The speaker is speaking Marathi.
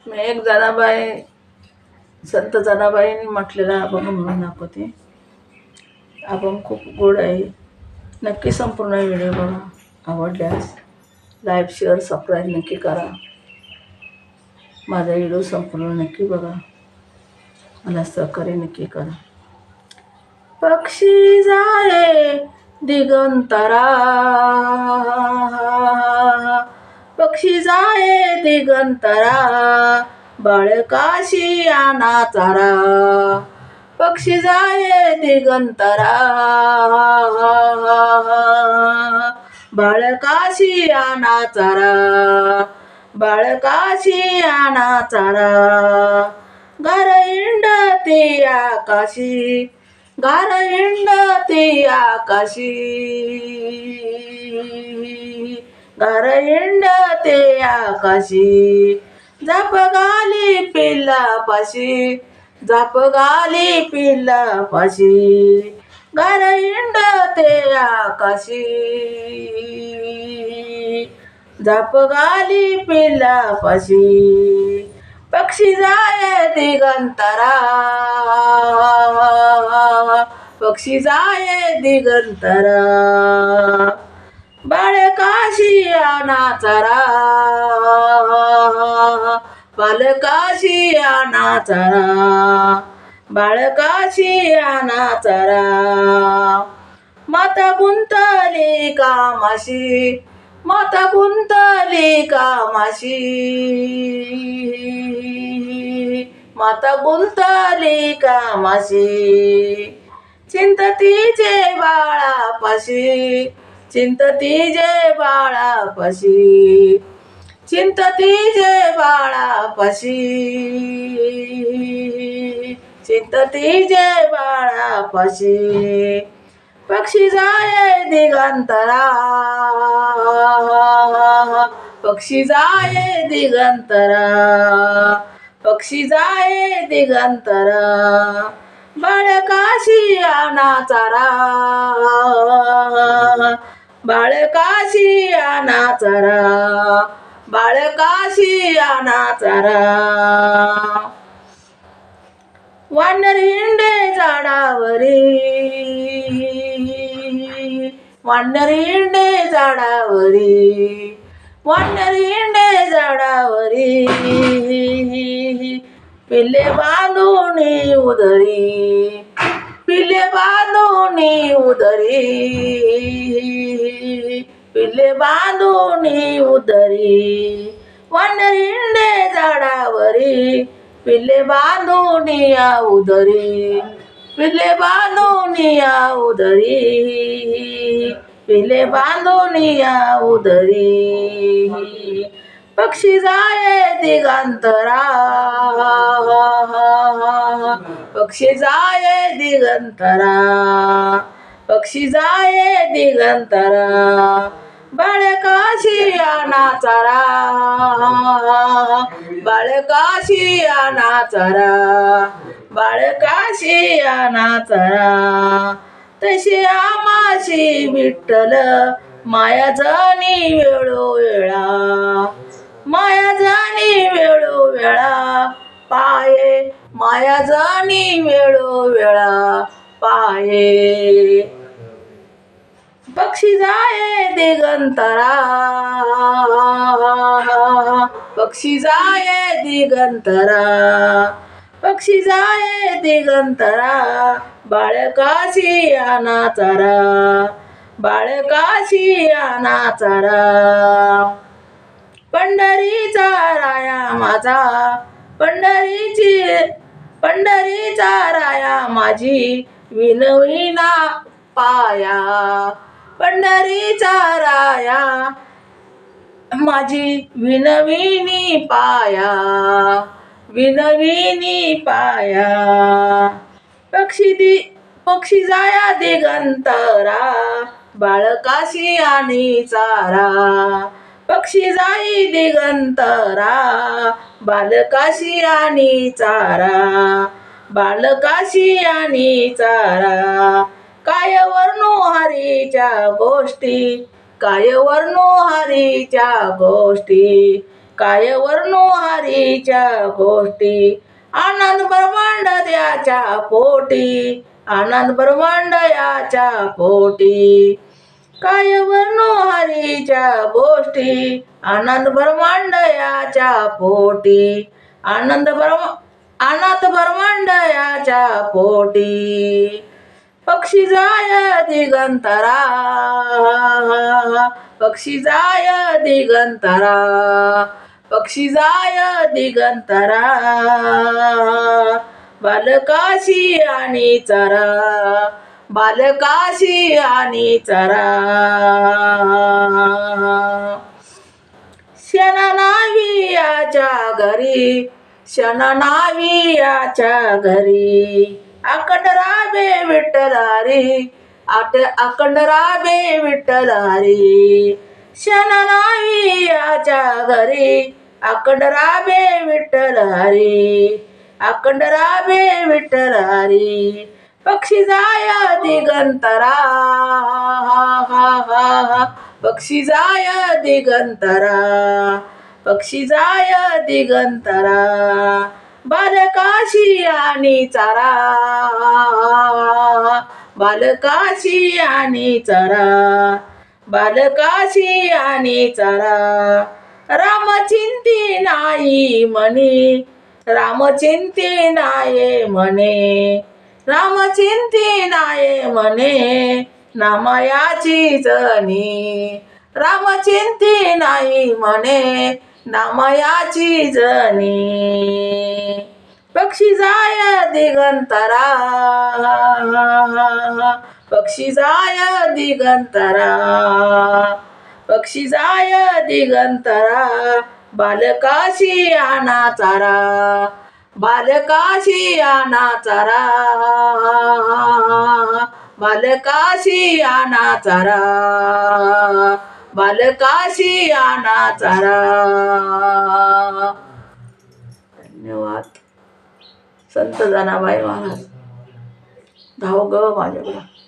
मी एक जनाबाई संत जनाबाईंनी म्हटलेला अभंग म्हणून दाखवते. अभंग खूप गोड आहे. नक्की संपूर्ण व्हिडिओ बघा. आवडल्यास लाईक शेअर सबस्क्राईब नक्की करा. माझा व्हिडिओ संपूर्ण नक्की बघा. मला सहकार्य नक्की करा. पक्षी जाये दिगंतरा, पक्षी जाये दिगंतरा, बाळकाशी आना चारा. पक्षी जाये दिगंतरा, बाळकाशी आना चारा, बाळकाशी आना चारा. घर हिंडती आकाशी, घर हिंडती आकाशी, घर हिंडते आकाशी. झाप घाली पिल्लापाशी, झाप घाली पिल्लापाशी, घर हिंडते आकाशी, झाप घाली पिल्लापाशी. पक्षी जाये दिगंतरा, पक्षी जाये दिगंतरा, बाळकाशी आना चारा, बालकाशी आना चारा, बाळकाशी आना चारा. माता गुंतली कामाशी, माता गुंतली कामाशी, माता गुंतली कामाशी. चिंततीचे बाळापाशी, चिंततीचे बाळापाशी, चिंततीचे बाळापाशी, चिंततीचे बाळापाशी. पक्षी जाये दिगंतरा, पक्षी जाये दिगंतरा, पक्षी जाये दिगंतरा, बाळकाशी आना चारा, बाळकाशी आना चारा, बाळकाशी आना चारा. वानर हिंडे झाडावरी, वानर हिंडे झाडावरी, वानर हिंडे झाडावरी, पिल्ले बांधून उदरी, पिल्ले बांधून उदरी, पिल्ले बांधून उदरी. वानर हिंडे झाडावरी, पिल्ले बांधून उदरी, पिल्ले बांधून उदरी, पिल्ले बांधून उदरी. पक्षी जाये दिगंतरा, पक्षी जाये दिगंतरा, पक्षी जाये दिगंतरा, बाळकाशी आना चारा, बाळकाशी आना चारा, बाळकाशी आना चारा. तशी आमाशी विठ्ठल माया जाणी वेळोवेळा, माया जाणी वेळोवेळा, पाये माया जाणी वेळोवेळा, पाये. पक्षी जाये दिगंतरा, पक्षी जाये दिगंतरा, पक्षी जाये दिगंतरा, बाळकाशी आना चारा, बाळकाशी आना चारा. पंढरीचा राया माझा, पंढरीचा राया माझी विनविना पाया, पंढरीचा राया माझी विनविनी पाया, विनविनी पाया. पक्षी जाया दिगंतरा, बाळकाशी आनी चारा, पक्षी जाई दिगंतरा, बालकाशी आनी चारा, बालकाशी आनी चारा. काय वर्णू हरीच्या गोष्टी, काय वर्णू हरीच्या गोष्टी, काय वर्णू हरीच्या गोष्टी, आनंद ब्रह्मांड त्याच्या पोटी, आनंद ब्रह्मांड याच्या पोटी. काय वर्णू हरीच्या गोष्टी, आनंद ब्रह्मांड याच्या पोटी, अनाथ ब्रह्मांड याच्या पोटी. पक्षी जाय दिगंतरा, पक्षी जाय दिगंतरा, पक्षी जाय दिगंतरा. बालकाशी आणि चरा, बालकाशी आणि चरा. शन नावी याच्या घरी, शन नावी याच्या घरी. अखंड राबे विठ्ठल हरी, अखंड राबे विठ्ठल हरी. शन नावी याच्या घरी, अखंड राबे विठ्ठल हरी, अखंड राबे विठ्ठल हरी. पक्षी जाय दिगंतरा, पक्षी जाय दिगंतरा, पक्षी जाय दिगंतरा. बालकाशी आणि चरा, बालकाशी आणि चरा, बालकाशी आणि चरा. रामचिंती नाही म्हणे, रामचिंती नाही म्हणे, रामचिंती नाही म्हणे. नामयाची जणी, रामचिंती नाही म्हणे, नामयाची जणी. पक्षी जाय दिगंतरा, पक्षी जाय दिगंतरा, पक्षी जाय दिगंतरा. बालकाशी आणा चारा, बालकाशी आणा चारा, बालकाशी आणा चारा, बालकाशी आणा चारा. धन्यवाद. संत जनाबाई महाराज. धाव ग माझ्याकडं.